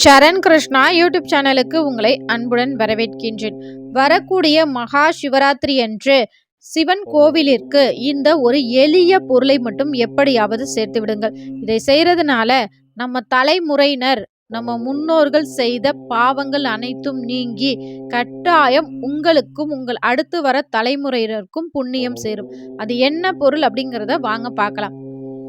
சரண் Krishna YouTube சேனலுக்கு உங்களை அன்புடன் வரவேற்கின்றேன். வரக்கூடிய மகா சிவராத்திரி அன்று சிவன் கோவிலிற்கு இந்த ஒரு எளிய பொருளை மட்டும் எப்படியாவது சேர்த்து விடுங்கள். இதை செய்யறதுனால நம்ம தலைமுறையினர் நம்ம முன்னோர்கள் செய்த பாவங்கள் அனைத்தும் நீங்கி கட்டாயம் உங்களுக்கும் உங்கள் அடுத்து வர தலைமுறையினருக்கும் புண்ணியம் சேரும். அது என்ன பொருள் அப்படிங்கிறத வாங்க பார்க்கலாம்.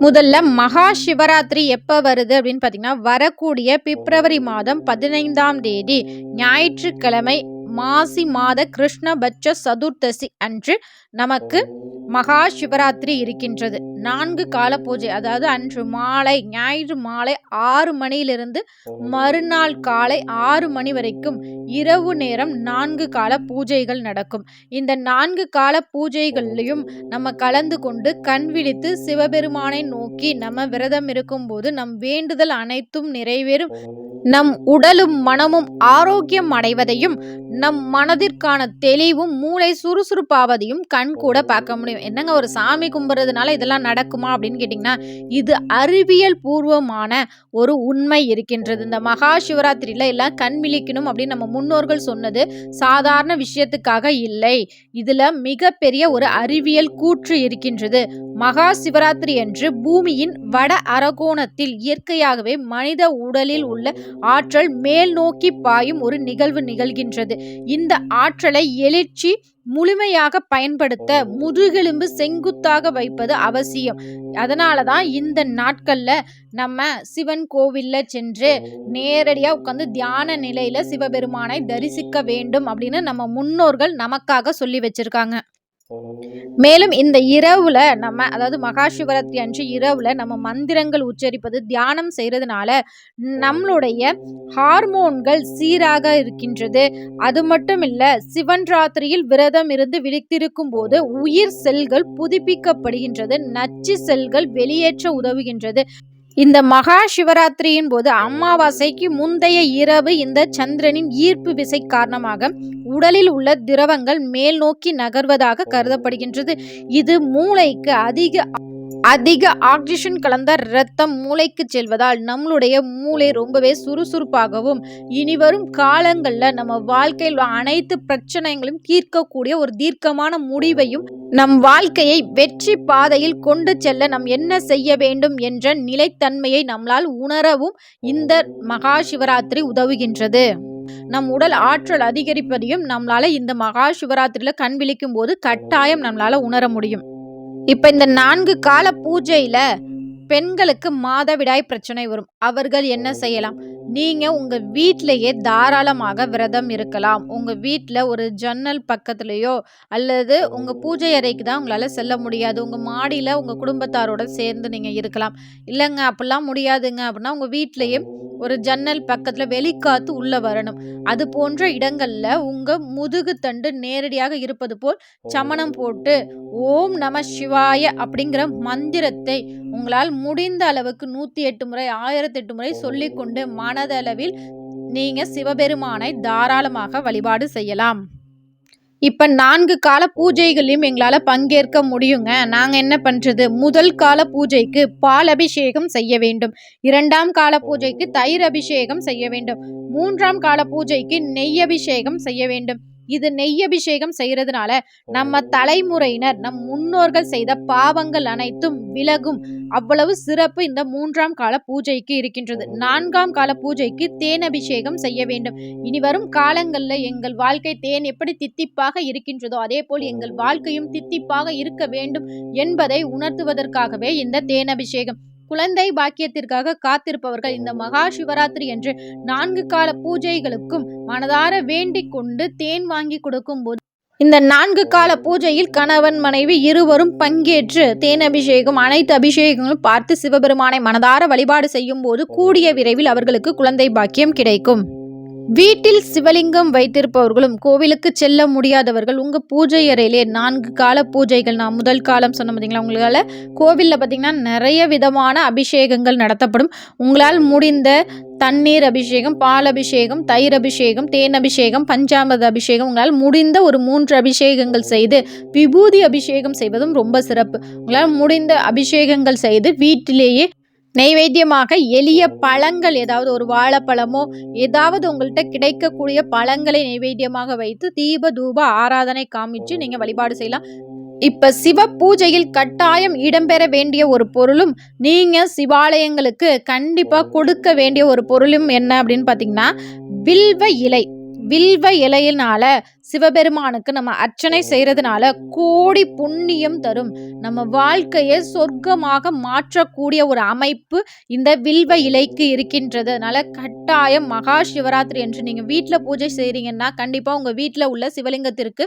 முதல்ல மகா சிவராத்திரி எப்போ வருது அப்படின்னு பார்த்தீங்கன்னா, வரக்கூடிய பிப்ரவரி மாதம் 15ஆம் தேதி ஞாயிற்றுக்கிழமை மாசி மாத கிருஷ்ணபட்ச சதுர்த்தசி அன்று நமக்கு மகா சிவராத்திரி இருக்கின்றது. 4 கால பூஜை, அதாவது அன்று மாலை ஞாயிறு மாலை 6 மணியிலிருந்து மறுநாள் காலை 6 மணி வரைக்கும் இரவு நேரம் 4 கால பூஜைகள் நடக்கும். இந்த 4 கால பூஜைகள்லையும் நம்ம கலந்து கொண்டு கண் விழித்து சிவபெருமானை நோக்கி நம்ம விரதம் இருக்கும்போது நம் வேண்டுதல் அனைத்தும் நிறைவேறும். நம் உடலும் மனமும் ஆரோக்கியம் அடைவதையும் நம் மனதிற்கான தெளிவும் மூளை சுறுசுறுப்பாவதையும் கண் கூட பார்க்க முடியும். என்னங்க ஒரு சாமி கும்பிட்றதுனால இதெல்லாம் நடக்குமா அப்படின்னு கேட்டிங்கன்னா, இது அறிவியல் பூர்வமான ஒரு உண்மை இருக்கின்றது. இந்த மகா சிவராத்திரியில் எல்லாம் கண் விழிக்கணும் அப்படின்னு நம்ம முன்னோர்கள் சொன்னது சாதாரண விஷயத்துக்காக இல்லை. இதில் மிகப்பெரிய ஒரு அறிவியல் கூற்று இருக்கின்றது. மகா சிவராத்திரி அன்று பூமியின் வட அரகோணத்தில் இயற்கையாகவே மனித உடலில் உள்ள ஆற்றல் மேல் நோக்கி பாயும் ஒரு நிகழ்வு நிகழ்கின்றது. இந்த ஆற்றலை எழுச்சி முழுமையாக பயன்படுத்த முதுகெலும்பு செங்குத்தாக வைப்பது அவசியம். அதனால தான் இந்த நாட்கள்ல நம்ம சிவன் கோவில்ல சென்று நேரடியா உட்காந்து தியான நிலையில சிவபெருமானை தரிசிக்க வேண்டும் அப்படின்னு நம்ம முன்னோர்கள் நமக்காக சொல்லி வச்சிருக்காங்க. மேலும் இந்த இரவுல நம்ம, அதாவது மகா சிவராத்திரி அன்று இரவுல நம்ம மந்திரங்கள் உச்சரிப்பது தியானம் செய்யறதுனால நம்மளுடைய ஹார்மோன்கள் சீராக இருக்கின்றது. அது மட்டும் இல்ல, சிவன் ராத்திரியில் விரதம் இருந்து விழித்திருக்கும் போது உயிர் செல்கள் புதுப்பிக்கப்படுகின்றது, நச்சு செல்கள் வெளியேற்ற உதவுகின்றது. இந்த மகா சிவராத்திரியின் போது அமாவாசைக்கு முந்தைய இரவு இந்த சந்திரனின் ஈர்ப்பு விசை காரணமாக உடலில் உள்ள திரவங்கள் மேல் நோக்கி நகர்வதாக கருதப்படுகின்றது. இது மூளைக்கு அதிக ஆக்சிஜன் கலந்த இரத்தம் மூளைக்கு செல்வதால் நம்மளுடைய மூளை ரொம்பவே சுறுசுறுப்பாகவும் இனிவரும் காலங்களில் நம்ம வாழ்க்கையில் அனைத்து பிரச்சனைகளையும் தீர்க்கக்கூடிய ஒரு தீர்க்கமான முடிவையும் நம் வாழ்க்கையை வெற்றி பாதையில் கொண்டு செல்ல நாம் என்ன செய்ய வேண்டும் என்ற நிலைத்தன்மையை நம்மளால் உணரவும் இந்த மகா சிவராத்திரி உதவுகின்றது. நம் உடல் ஆற்றல் அதிகரிப்பதையும் நம்மளால இந்த மகா சிவராத்திரியில கண் விழிக்கும் போது கட்டாயம் நம்மளால உணர முடியும். இப்ப இந்த 4 கால பூஜையில பெண்களுக்கு மாதவிடாய் பிரச்சனை வரும். அவர்கள் என்ன செய்யலாம்? நீங்க உங்க வீட்டிலேயே தாராளமாக விரதம் இருக்கலாம். உங்க வீட்டில் ஒரு ஜன்னல் பக்கத்துலேயோ அல்லது உங்க பூஜை அறைக்கு தான் உங்களால் செல்ல முடியாது, உங்க மாடியில் உங்க குடும்பத்தாரோட சேர்ந்து நீங்க இருக்கலாம். இல்லைங்க அப்படிலாம் முடியாதுங்க அப்படின்னா உங்க வீட்டிலேயே ஒரு ஜன்னல் பக்கத்தில் வெளிக்காத்து உள்ள வரணும். அது போன்ற இடங்கள்ல உங்க முதுகு தண்டு நேரடியாக இருப்பது போல் சமணம் போட்டு ஓம் நம சிவாய அப்படிங்கிற மந்திரத்தை உங்களால் முடிந்த அளவுக்கு 108 முறை 1008 முறை சொல்லிக்கொண்டு மனதளவில் நீங்க சிவபெருமானை தாராளமாக வழிபாடு செய்யலாம். இப்ப 4 கால பூஜைகளையும் எங்களால பங்கேற்க முடியுங்க. நாங்க என்ன பண்றது? முதல் கால பூஜைக்கு பால் அபிஷேகம் செய்ய வேண்டும். 2ஆம் கால பூஜைக்கு தயிர் அபிஷேகம் செய்ய வேண்டும். 3ஆம் கால பூஜைக்கு நெய் அபிஷேகம் செய்ய வேண்டும். இது நெய் அபிஷேகம் செய்யறதுனால நம்ம தலைமுறையினர் நம் முன்னோர்கள் செய்த பாவங்கள் அனைத்தும் விலகும். அவ்வளவு சிறப்பு இந்த 3ஆம் கால பூஜைக்கு இருக்கின்றது. 4ஆம் கால பூஜைக்கு தேன் அபிஷேகம் செய்ய வேண்டும். இனி வரும் காலங்களில் எங்கள் வாழ்க்கை தேன் எப்படி தித்திப்பாக இருக்கின்றதோ அதே போல் எங்கள் வாழ்க்கையும் தித்திப்பாக இருக்க வேண்டும் என்பதை உணர்த்துவதற்காகவே இந்த தேன் அபிஷேகம். குழந்தை பாக்கியத்திற்காக காத்திருப்பவர்கள் இந்த மகா சிவராத்திரி என்று 4 கால பூஜைகளுக்கும் மனதார வேண்டிக் கொண்டு தேன் வாங்கி கொடுக்கும் போது இந்த 4 கால பூஜையில் கணவன் மனைவி இருவரும் பங்கேற்று தேன் அபிஷேகம் அனைத்து அபிஷேகங்களும் பார்த்து சிவபெருமானை மனதார வழிபாடு செய்யும் போது கூடிய விரைவில் அவர்களுக்கு குழந்தை பாக்கியம் கிடைக்கும். வீட்டில் சிவலிங்கம் வைத்திருப்பவர்களும் கோவிலுக்கு செல்ல முடியாதவர்கள் உங்கள் பூஜை அறையிலே 4 கால பூஜைகள், நான் முதல் காலம் சொன்ன பார்த்தீங்களா, உங்களால் கோவிலில் பார்த்திங்கன்னா நிறைய விதமான அபிஷேகங்கள் நடத்தப்படும். உங்களால் முடிந்த தண்ணீர் அபிஷேகம், பால் அபிஷேகம், தயிர் அபிஷேகம், தேன் அபிஷேகம், பஞ்சாமிர்த அபிஷேகம், உங்களால் முடிந்த ஒரு 3 அபிஷேகங்கள் செய்து விபூதி அபிஷேகம் செய்வதும் ரொம்ப சிறப்பு. உங்களால் முடிந்த அபிஷேகங்கள் செய்து வீட்டிலேயே நெய்வேத்தியமாக எளிய பழங்கள் ஏதாவது ஒரு வாழைப்பழமோ ஏதாவது உங்கள்கிட்ட கிடைக்கக்கூடிய பழங்களை நெய்வேத்தியமாக வைத்து தீப தூப ஆராதனை காமிச்சு நீங்க வழிபாடு செய்யலாம். இப்ப சிவ பூஜையில் கட்டாயம் இடம்பெற வேண்டிய ஒரு பொருளும் நீங்க சிவாலயங்களுக்கு கண்டிப்பா கொடுக்க வேண்டிய ஒரு பொருளும் என்ன அப்படின்னு பாத்தீங்கன்னா வில்வ இலை. வில்வ இலையினால சிவபெருமானுக்கு நம்ம அர்ச்சனை செய்யறதுனால கோடி புண்ணியம் தரும். நம்ம வாழ்க்கையை சொர்க்கமாக மாற்றக்கூடிய ஒரு அமைப்பு இந்த வில்வ இலைக்கு இருக்கின்றது. அதனால கட்டாயம் மகா சிவராத்திரி என்று நீங்க வீட்டில் பூஜை செய்றீங்கன்னா கண்டிப்பா உங்க வீட்டில் உள்ள சிவலிங்கத்திற்கு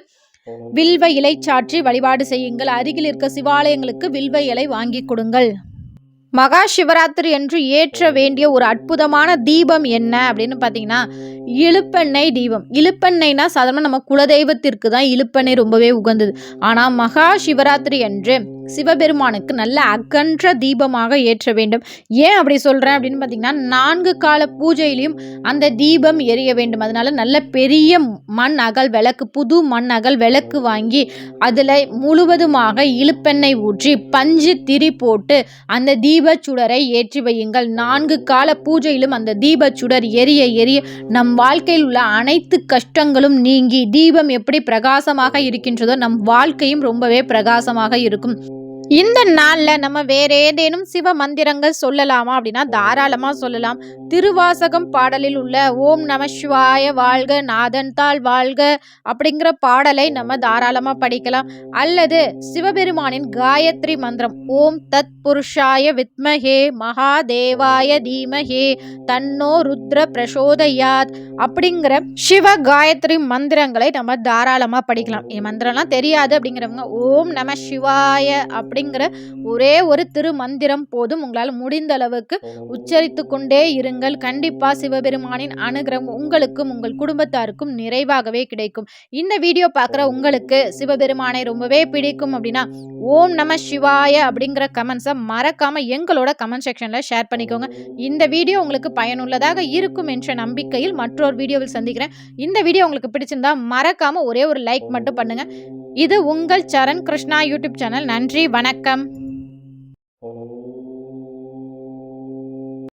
வில்வ இலை சாற்றி வழிபாடு செய்யுங்கள். அருகில் இருக்க சிவாலயங்களுக்கு வில்வ இலை வாங்கி கொடுங்கள். மகா சிவராத்திரி என்று ஏற்ற வேண்டிய ஒரு அற்புதமான தீபம் என்ன அப்படின்னு பார்த்தீங்கன்னா இலுப்பெண்ணெய் தீபம். இலுப்பெண்ணெய்னா சாதாரண நம்ம குலதெய்வத்திற்கு தான் இலுப்பெண்ணெய் ரொம்பவே உகந்தது. ஆனால் மகா சிவராத்திரி என்று சிவபெருமானுக்கு நல்ல அகன்ற தீபமாக ஏற்ற வேண்டும். ஏன் அப்படி சொல்கிறேன் அப்படின்னு பார்த்தீங்கன்னா 4 கால பூஜையிலையும் அந்த தீபம் எரிய வேண்டும். அதனால நல்ல பெரிய மண் அகல் விளக்கு, புது மண் அகல் விளக்கு வாங்கி அதில் முழுவதுமாக இலுப்பெண்ணெய் ஊற்றி பஞ்சு திரி போட்டு அந்த தீபச்சுடரை ஏற்றி வையுங்கள். 4 கால பூஜையிலும் அந்த தீபச்சுடர் எரிய எரிய நம் வாழ்க்கையில் உள்ள அனைத்து கஷ்டங்களும் நீங்கி தீபம் எப்படி பிரகாசமாக இருக்கின்றதோ நம் வாழ்க்கையும் ரொம்பவே பிரகாசமாக இருக்கும். இந்த நாளில் நம்ம வேற ஏதேனும் சிவ மந்திரங்கள் சொல்லலாமா அப்படின்னா தாராளமாக சொல்லலாம். திருவாசகம் பாடலில் உள்ள ஓம் நம சிவாய வாழ்க நாதன் தாள் வாழ்க அப்படிங்கிற பாடலை நம்ம தாராளமாக படிக்கலாம். அல்லது சிவபெருமானின் காயத்ரி மந்திரம் ஓம் தத் புருஷாய வித்மஹே மகாதேவாய தீமஹே தன்னோ ருத்ர பிரசோதயாத் அப்படிங்கிற சிவ காயத்ரி மந்திரங்களை நம்ம தாராளமாக படிக்கலாம். மந்திரம்லாம் தெரியாது அப்படிங்கிறவங்க ஓம் நம சிவாய அப்படிங்கிற ஒரே ஒரு திருமந்திரம் போதும். உங்களால் முடிந்த அளவுக்கு உச்சரித்து கொண்டே இருங்கள். கண்டிப்பா சிவபெருமானின் அனுகிரகம் உங்களுக்கும் உங்கள் குடும்பத்தாருக்கும் நிறைவாகவே கிடைக்கும். இந்த வீடியோ பார்க்குற உங்களுக்கு சிவபெருமானை ரொம்பவே பிடிக்கும் அப்படின்னா ஓம் நம சிவாய அப்படிங்கிற கமெண்ட்ஸை மறக்காம எங்களோட கமெண்ட் செக்ஷன்ல ஷேர் பண்ணிக்கோங்க. இந்த வீடியோ உங்களுக்கு பயனுள்ளதாக இருக்கும் என்ற நம்பிக்கையில் மற்றொரு வீடியோவில் சந்திக்கிறேன். இந்த வீடியோ உங்களுக்கு பிடிச்சிருந்தா மறக்காம ஒரே ஒரு லைக் மட்டும் பண்ணுங்க. இது உங்கள் சரண் கிருஷ்ணா யூடியூப் சேனல். நன்றி, வணக்கம்.